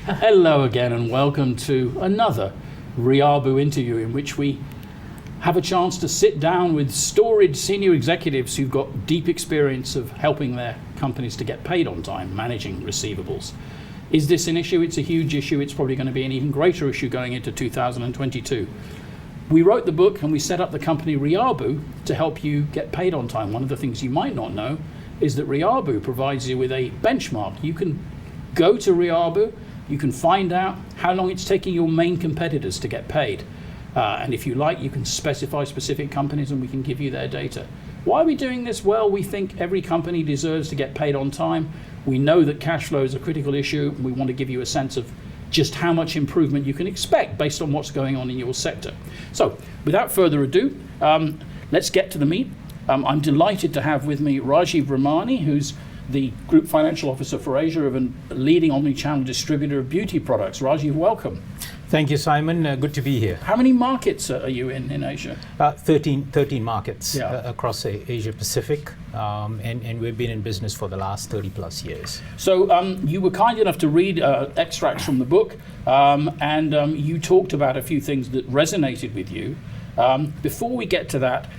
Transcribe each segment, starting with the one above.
Hello again and welcome to another RIABU interview in which we have a chance to sit down with storied senior executives who've got deep experience of helping their companies to get paid on time, managing receivables. Is this an issue? It's a huge issue. It's probably going to be an even greater issue going into 2022. We wrote the book and we set up the company RIABU to help you get paid on time. One of the things you might not know is that RIABU provides you with a benchmark. You can go to RIABU, you can find out how long it's taking your main competitors to get paid. And if you like, you can specify specific companies and we can give you their data. Why are we doing this? Well, we think every company deserves to get paid on time. We know that cash flow is a critical issue. We want to give you a sense of just how much improvement you can expect based on what's going on in your sector. So, without further ado, let's get to the meat. I'm delighted to have with me Rajiv Ramani, who's the Group Financial Officer for Asia of a leading omni-channel distributor of beauty products. Rajiv, welcome. Thank you, Simon. Good to be here. How many markets are you in Asia? 13 markets across Asia Pacific, and we've been in business for the last 30 plus years. So you were kind enough to read extracts from the book, and you talked about a few things that resonated with you. Before we get to that,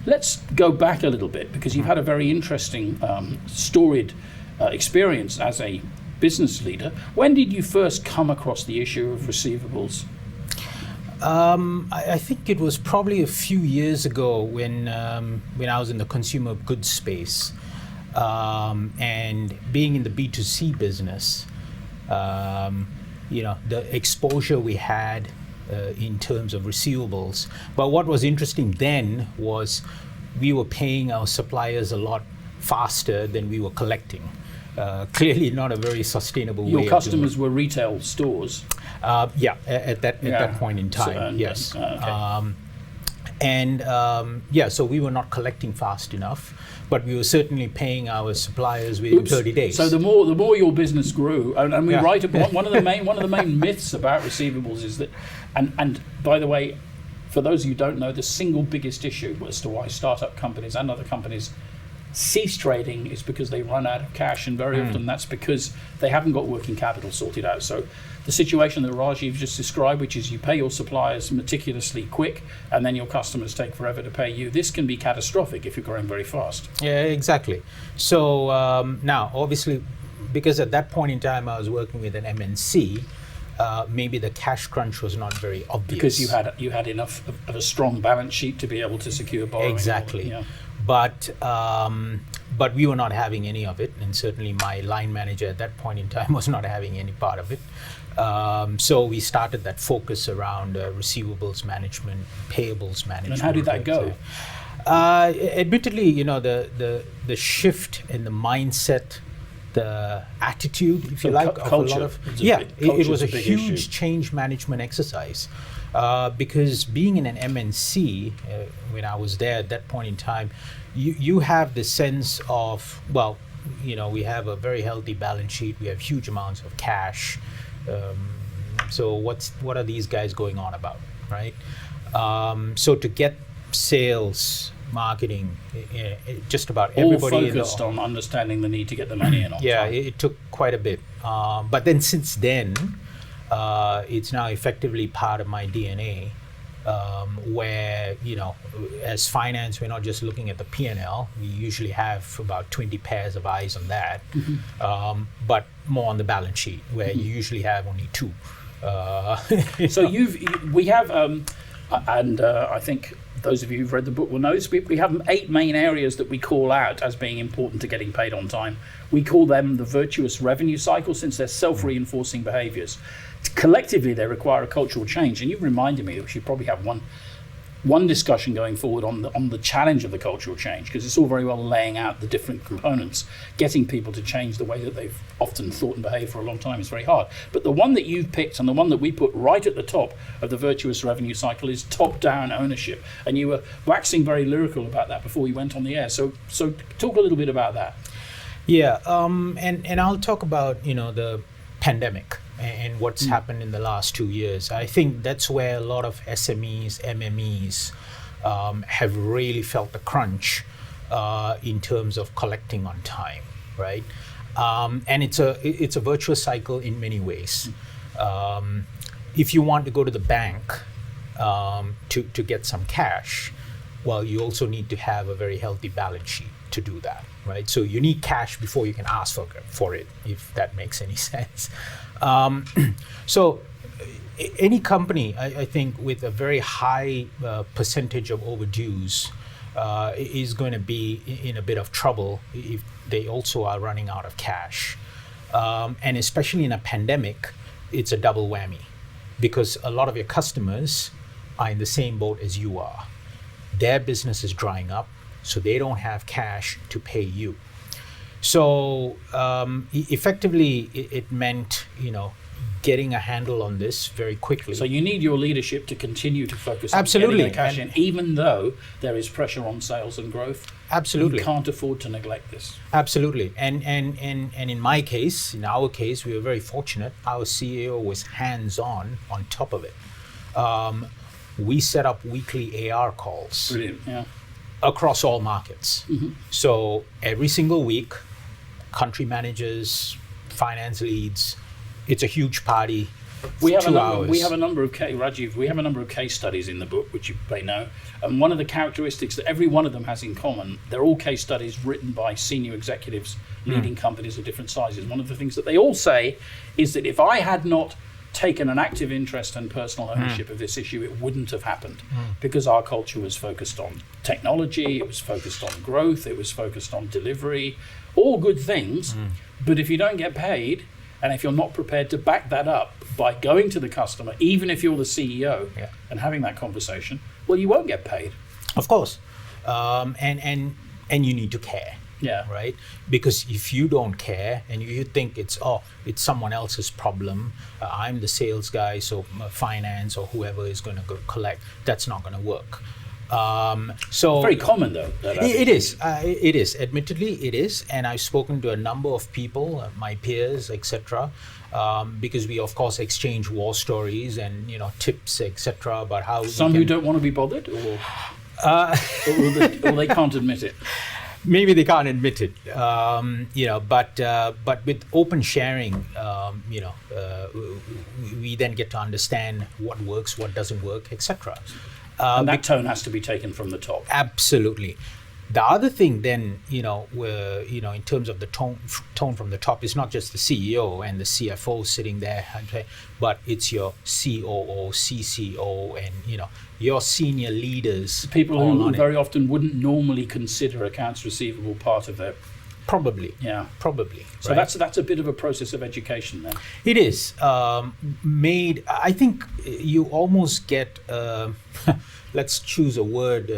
let's go back a little bit, because you've had a very interesting, storied experience as a business leader. When did you first come across the issue of receivables? I think it was probably a few years ago when I was in the consumer goods space, and being in the B2C business, the exposure we had in terms of receivables. But what was interesting then was we were paying our suppliers a lot faster than we were collecting. Clearly not a very sustainable way. Your customers were retail stores? At that point in time, yes. So we were not collecting fast enough, but we were certainly paying our suppliers within 30 days. So the more your business grew, and we write about one of the main myths about receivables is that, and by the way, for those of you who don't know, the single biggest issue as to why startup companies and other companies cease trading is because they run out of cash, and very often that's because they haven't got working capital sorted out. So the situation that Rajiv just described, which is you pay your suppliers meticulously quick and then your customers take forever to pay you, this can be catastrophic if you're growing very fast. Yeah, exactly. So now, obviously, because at that point in time I was working with an MNC, maybe the cash crunch was not very obvious. Because you had enough of a strong balance sheet to be able to secure borrowing. Exactly. But we were not having any of it, and certainly my line manager at that point in time was not having any part of it. So we started that focus around receivables management, payables management. And how did that go? Admittedly, the shift in the mindset, the attitude, if you like, of culture. A lot of it was a huge change management exercise. Because being in an MNC, when I was there at that point in time, you have the sense of, we have a very healthy balance sheet, we have huge amounts of cash. So what are these guys going on about, right? So to get sales, marketing, just about everybody all focused on understanding the need to get the money in on time. It took quite a bit. But then since then, it's now effectively part of my DNA, where, as finance, we're not just looking at the P&L. We usually have about 20 pairs of eyes on that, but more on the balance sheet, where you usually have only two. So we have, I think those of you who've read the book will know this, we have 8 main areas that we call out as being important to getting paid on time. We call them the virtuous revenue cycle, since they're self-reinforcing behaviors. Collectively, they require a cultural change, and you've reminded me that we should probably have one discussion going forward on the challenge of the cultural change, because it's all very well laying out the different components. Getting people to change the way that they've often thought and behaved for a long time is very hard. But the one that you've picked, and the one that we put right at the top of the virtuous revenue cycle, is top-down ownership. And you were waxing very lyrical about that before we went on the air. So talk a little bit about that. Yeah, and I'll talk about the pandemic and what's happened in the last 2 years. I think that's where a lot of SMEs, MMEs have really felt the crunch in terms of collecting on time, right? And it's a virtuous cycle in many ways. If you want to go to the bank to get some cash, well, you also need to have a very healthy balance sheet to do that, right? So you need cash before you can ask for it, if that makes any sense. So any company, I think, with a very high percentage of overdues is going to be in a bit of trouble if they also are running out of cash. And especially in a pandemic, it's a double whammy, because a lot of your customers are in the same boat as you are. Their business is drying up, so they don't have cash to pay you. So effectively, it meant, getting a handle on this very quickly. So you need your leadership to continue to focus on Absolutely. getting the cash in, even though there is pressure on sales and growth. Absolutely. You can't afford to neglect this. Absolutely. And in my case, in our case, we were very fortunate. Our CEO was hands-on on top of it. We set up weekly AR calls. Brilliant, yeah. Across all markets. Mm-hmm. So every single week, country managers, finance leads, it's a huge party. We have a number of case studies in the book, which you may know. And one of the characteristics that every one of them has in common, they're all case studies written by senior executives leading companies of different sizes. One of the things that they all say is that if I had not taken an active interest and personal ownership of this issue, it wouldn't have happened, because our culture was focused on technology, it was focused on growth, it was focused on delivery, all good things. But if you don't get paid, and if you're not prepared to back that up by going to the customer, even if you're the CEO, and having that conversation, well, you won't get paid. Of course. And you need to care. Yeah. Right? Because if you don't care and you think it's someone else's problem, I'm the sales guy, so finance or whoever is going to go collect, that's not going to work. So very common though. It is. Admittedly, it is. And I've spoken to a number of people, my peers, etc., because we of course exchange war stories and tips, etc., about how some who don't want to be bothered, or they can't admit it. Maybe they can't admit it, but with open sharing, we then get to understand what works, what doesn't work, etc. And that tone has to be taken from the top. Absolutely. The other thing then, in terms of the tone from the top, is not just the CEO and the CFO sitting there, but it's your COO, CCO, and your senior leaders. People who very often wouldn't normally consider accounts receivable part of their. Probably. Yeah. Probably. So right? that's a bit of a process of education then. It is. I think you almost get, let's choose a word,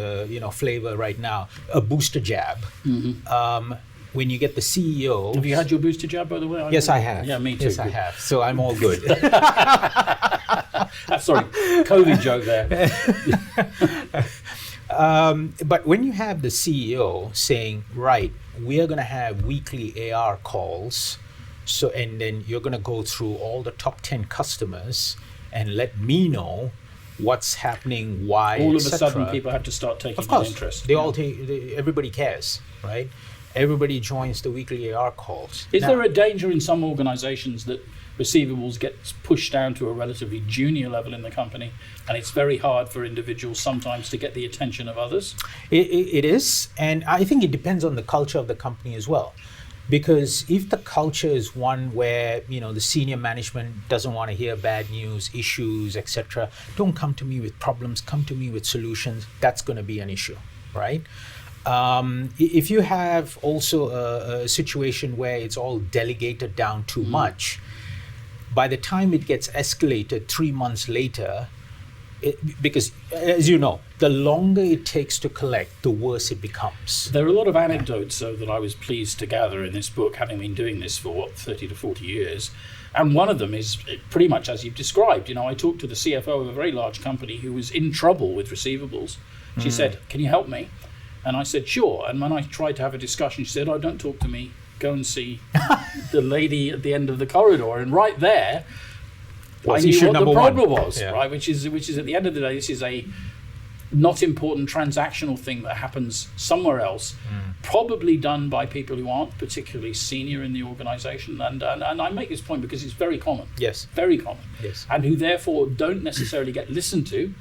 flavor right now, a booster jab. Mm-hmm. When you get the CEO. Have you had your booster jab, by the way? Yes, I have. Yeah, me too. Yes, I have. So I'm all good. Sorry, COVID joke there. But when you have the CEO saying, right, we are going to have weekly AR calls, and then you're going to go through all the top 10 customers and let me know what's happening, why, all of a sudden people have to start taking an interest. They all everybody cares, right? Everybody joins the weekly AR calls. Is there a danger in some organizations that receivables gets pushed down to a relatively junior level in the company, and it's very hard for individuals sometimes to get the attention of others? It is, and I think it depends on the culture of the company as well. Because if the culture is one where the senior management doesn't want to hear bad news, issues, etc., don't come to me with problems, come to me with solutions, that's going to be an issue, right? If you have also a situation where it's all delegated down too much, by the time it gets escalated 3 months later, because as you know, the longer it takes to collect, the worse it becomes. There are a lot of anecdotes that I was pleased to gather in this book, having been doing this for 30 to 40 years. And one of them is pretty much as you've described. I talked to the CFO of a very large company who was in trouble with receivables. She said, "Can you help me?" And I said, "Sure." And when I tried to have a discussion, she said, "Oh, don't talk to me. Go and see the lady at the end of the corridor." And right there, I knew what the problem was, right? Which is at the end of the day, this is a not important transactional thing that happens somewhere else, probably done by people who aren't particularly senior in the organization. And I make this point because it's very common. Yes. Very common. Yes. And who therefore don't necessarily get listened to.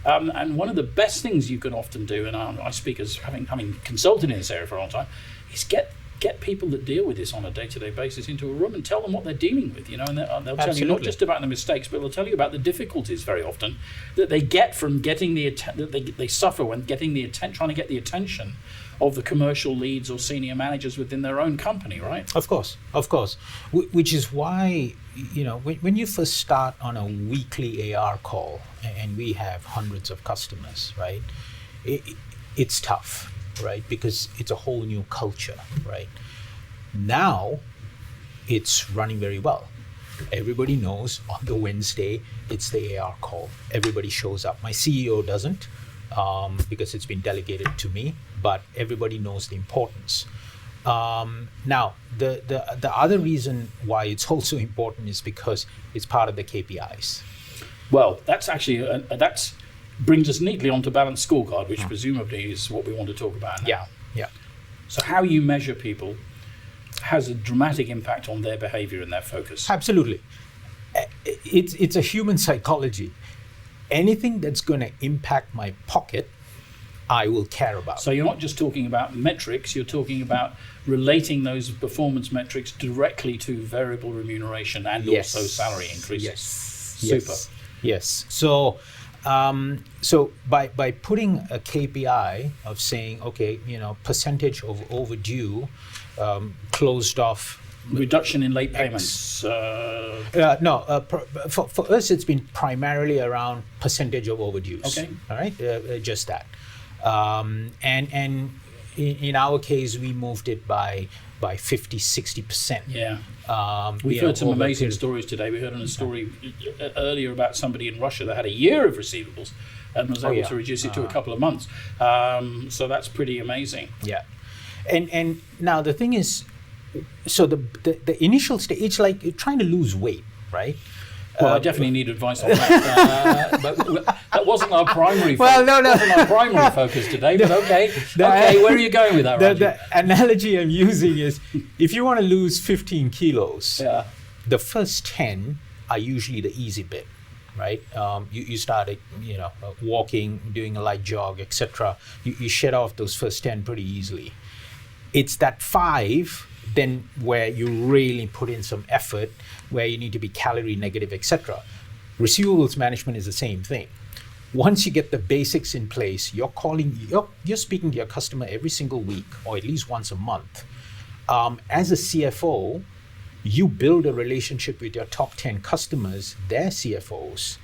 And one of the best things you can often do, and I speak as having consulted in this area for a long time, is get people that deal with this on a day-to-day basis into a room and tell them what they're dealing with, and they'll tell you not just about the mistakes, but they'll tell you about the difficulties very often that they get from getting that they suffer when getting trying to get the attention of the commercial leads or senior managers within their own company, right? Of course. Which is why, when you first start on a weekly AR call, and we have hundreds of customers, right? It's tough. Right, because it's a whole new culture, right? Now, it's running very well. Everybody knows on the Wednesday, it's the AR call. Everybody shows up. My CEO doesn't, because it's been delegated to me, but everybody knows the importance. Now, the other reason why it's also important is because it's part of the KPIs. Well, that's actually, brings us neatly onto balanced scorecard, which presumably is what we want to talk about now. Yeah. So how you measure people has a dramatic impact on their behavior and their focus. Absolutely. It's a human psychology. Anything that's going to impact my pocket, I will care about. So you're not just talking about metrics, you're talking about relating those performance metrics directly to variable remuneration and also salary increases. Yes. Super. Yes. So by putting a KPI of saying, okay, percentage of overdue, closed off. Reduction in late payments. For us, it's been primarily around percentage of overdues. Okay. All right, just that. And in our case, we moved it by 50-60%. Yeah. We've heard some amazing stories today. We heard a story earlier about somebody in Russia that had a year of receivables and was able to reduce it to a couple of months. So that's pretty amazing. Yeah. And now the thing is, so the initial stage, it's like trying to lose weight, right? Well, I definitely need advice on that. But that wasn't our primary focus. Well, no. Wasn't our primary focus today, but okay. Where are you going with that, Rajiv? The analogy I'm using is, if you want to lose 15 kilos, the first 10 are usually the easy bit, right? You start, walking, doing a light jog, etc. You shed off those first 10 pretty easily. It's that 5 then where you really put in some effort, where you need to be calorie negative, etc. Receivables management is the same thing. Once you get the basics in place, you're speaking to your customer every single week or at least once a month. As a CFO, you build a relationship with your top 10 customers, their CFOs,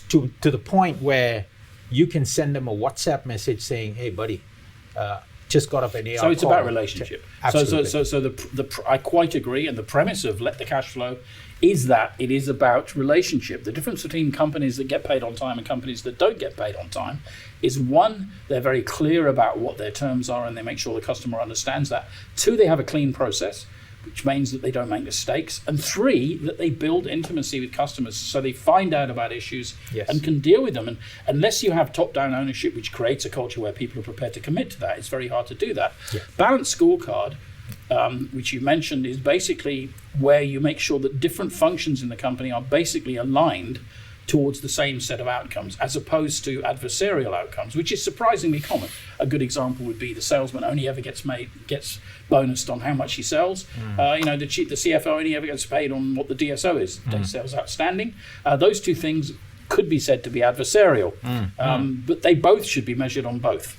to the point where you can send them a WhatsApp message saying, "Hey, buddy, just got up an AR." So it's about relationship. Absolutely. So I quite agree, and the premise of Let the Cash Flow is that it is about relationship. The difference between companies that get paid on time and companies that don't get paid on time is, 1, they're very clear about what their terms are and they make sure the customer understands that. 2, they have a clean process, which means that they don't make mistakes. And 3, that they build intimacy with customers so they find out about issues and can deal with them. And unless you have top-down ownership, which creates a culture where people are prepared to commit to that, it's very hard to do that. Yeah. Balanced scorecard, which you mentioned, is basically where you make sure that different functions in the company are basically aligned towards the same set of outcomes, as opposed to adversarial outcomes, which is surprisingly common. A good example would be the salesman only ever gets bonused on how much he sells. The CFO only ever gets paid on what the DSO is, days sales outstanding. Those two things could be said to be adversarial, but they both should be measured on both.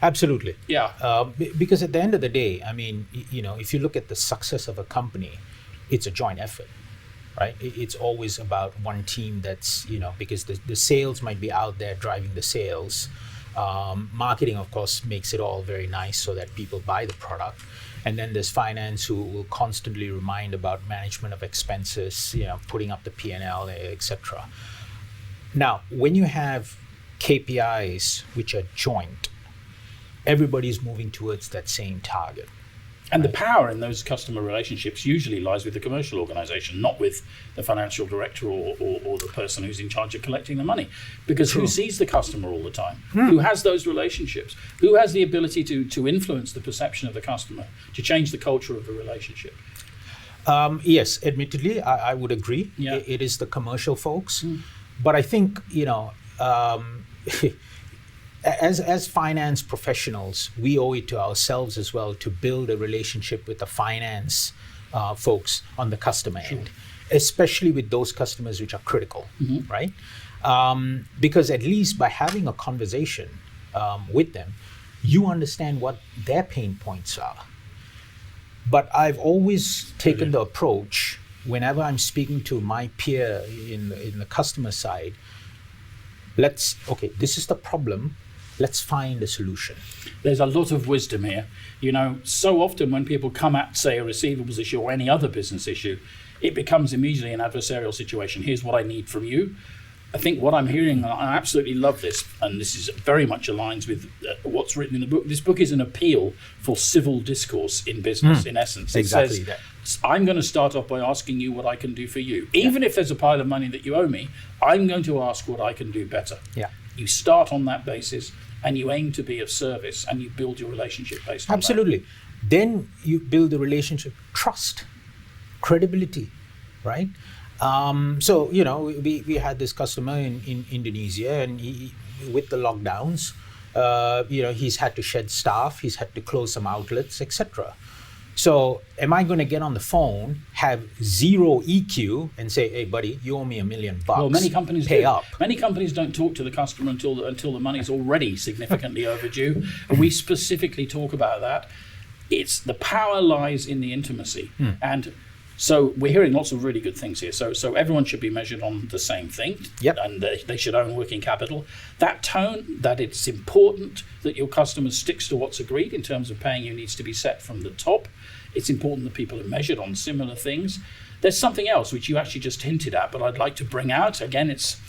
Absolutely. Yeah. Because at the end of the day, I mean, if you look at the success of a company, it's a joint effort. Right? It's always about one team that's, because the sales might be out there driving the sales. Marketing, of course, makes it all very nice so that people buy the product. And then there's finance, who will constantly remind about management of expenses, putting up the P&L, etc. Now, when you have KPIs which are joint, everybody's moving towards that same target. And the power in those customer relationships usually lies with the commercial organization, not with the financial director or the person who's in charge of collecting the money. Because who sees the customer all the time? Who has those relationships? Who has the ability to influence the perception of the customer, to change the culture of the relationship? Yes, admittedly, I would agree. Yeah. It is the commercial folks. But I think, as finance professionals, we owe it to ourselves as well to build a relationship with the finance folks on the customer end, especially with those customers which are critical, right? Because at least by having a conversation with them, you understand what their pain points are. But I've always taken the approach, whenever I'm speaking to my peer in the customer side, this is the problem. Let's find a solution. There's a lot of wisdom here. So often when people come at, say, a receivables issue or any other business issue, it becomes immediately an adversarial situation. Here's what I need from you. I think what I'm hearing, and I absolutely love this, and this is very much aligns with what's written in the book. This book is an appeal for civil discourse in business, in essence. It exactly says, I'm going to start off by asking you what I can do for you. Even if there's a pile of money that you owe me, I'm going to ask what I can do better. Yeah. You start on that basis, and you aim to be of service, and you build your relationship based on Absolutely. Then you build the relationship, trust, credibility, right? We had this customer in Indonesia, and with the lockdowns, he's had to shed staff, he's had to close some outlets, etc. So am I going to get on the phone, have zero EQ, and say, "Hey, buddy, you owe me $1 million. Well, many companies pay do. up." Many companies don't talk to the customer until the money's already significantly overdue. And we specifically talk about that. It's the power lies in the intimacy, and so we're hearing lots of really good things here. So everyone should be measured on the same thing, and they should own working capital. That tone, that it's important that your customer sticks to what's agreed in terms of paying you, needs to be set from the top. It's important that people are measured on similar things. There's something else which you actually just hinted at, but I'd like to bring out. Again, it's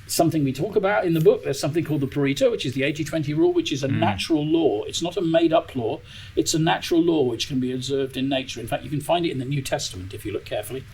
something we talk about in the book. There's something called the burrito, which is the 80-20 rule, which is a natural law. It's not a made-up law. It's a natural law which can be observed in nature. In fact, you can find it in the New Testament if you look carefully.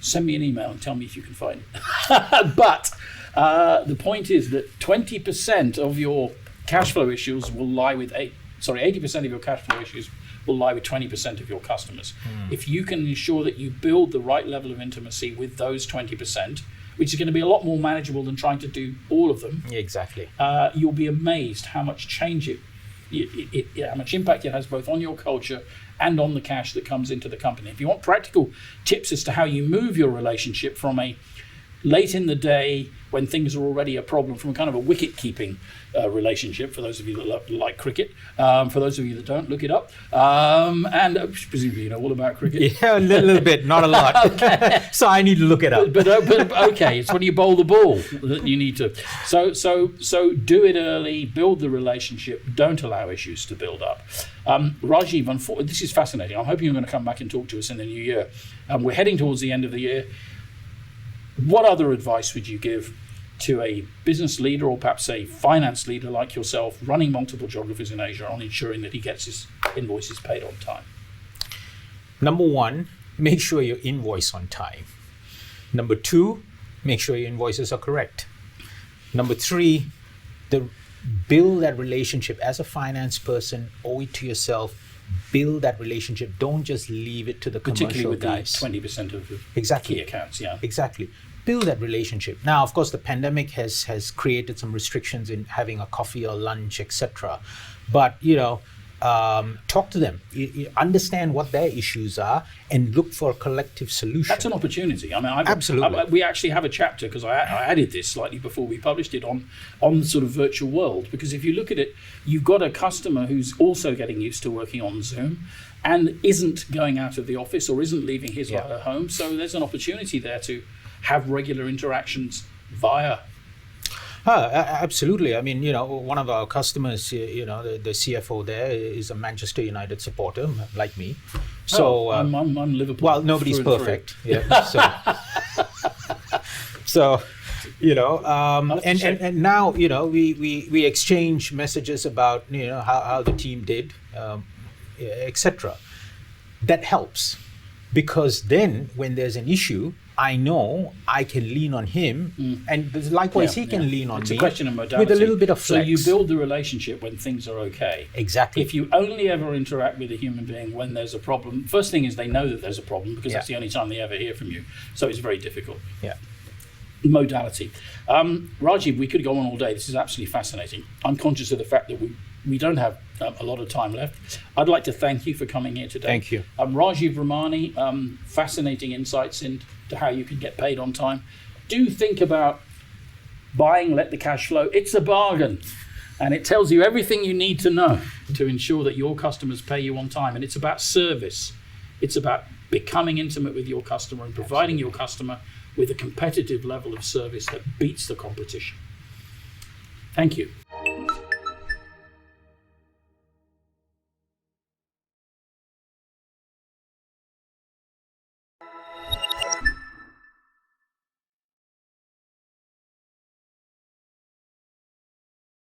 Send me an email and tell me if you can find it. But the point is that 20% of your cash flow issues will lie with 80% of your cash flow issues will lie with 20% of your customers. If you can ensure that you build the right level of intimacy with those 20%, which is going to be a lot more manageable than trying to do all of them. Exactly. You'll be amazed how much change how much impact it has both on your culture and on the cash that comes into the company. If you want practical tips as to how you move your relationship from a late in the day when things are already a problem, from kind of a wicket-keeping relationship, for those of you that like cricket. For those of you that don't, look it up. And presumably you know all about cricket. Yeah, a little bit, not a lot. Okay. So I need to look it up. But okay, it's when you bowl the ball that you need to. So do it early, build the relationship, don't allow issues to build up. Rajiv, this is fascinating. I'm hoping you're going to come back and talk to us in the new year. We're heading towards the end of the year. What other advice would you give to a business leader or perhaps a finance leader like yourself running multiple geographies in Asia on ensuring that he gets his invoices paid on time? Number one, make sure your invoice on time. Number two, make sure your invoices are correct. Number three, build that relationship. As a finance person, owe it to yourself. Build that relationship. Don't just leave it to the commercial guys. Particularly with the 20% of the key accounts, yeah. Exactly. Build that relationship. Now, of course, the pandemic has created some restrictions in having a coffee or lunch, etc. But, talk to them. Understand what their issues are and look for a collective solution. That's an opportunity. I mean, absolutely. We actually have a chapter, because I added this slightly before we published it, on the sort of virtual world. Because if you look at it, you've got a customer who's also getting used to working on Zoom and isn't going out of the office or isn't leaving his or her home. So there's an opportunity there to have regular interactions via. Absolutely. I mean, one of our customers, the CFO there is a Manchester United supporter, like me. So I'm Liverpool. Well, nobody's perfect. Yeah. So, and now, we exchange messages about, how the team did. etc. That helps, because then when there's an issue, I know I can lean on him, and likewise he can lean on it's me. It's a question of modality. With a little bit of flex. So you build the relationship when things are okay. Exactly. If you only ever interact with a human being when there's a problem, first thing is they know that there's a problem, because that's the only time they ever hear from you. So it's very difficult. Yeah. Modality. Rajiv, we could go on all day. This is absolutely fascinating. I'm conscious of the fact that we don't have a lot of time left. I'd like to thank you for coming here today. Thank you. Rajiv Ramani, fascinating insights into how you can get paid on time. Do think about buying Let the Cash Flow. It's a bargain, and it tells you everything you need to know to ensure that your customers pay you on time. And it's about service. It's about becoming intimate with your customer and providing your customer with a competitive level of service that beats the competition. Thank you.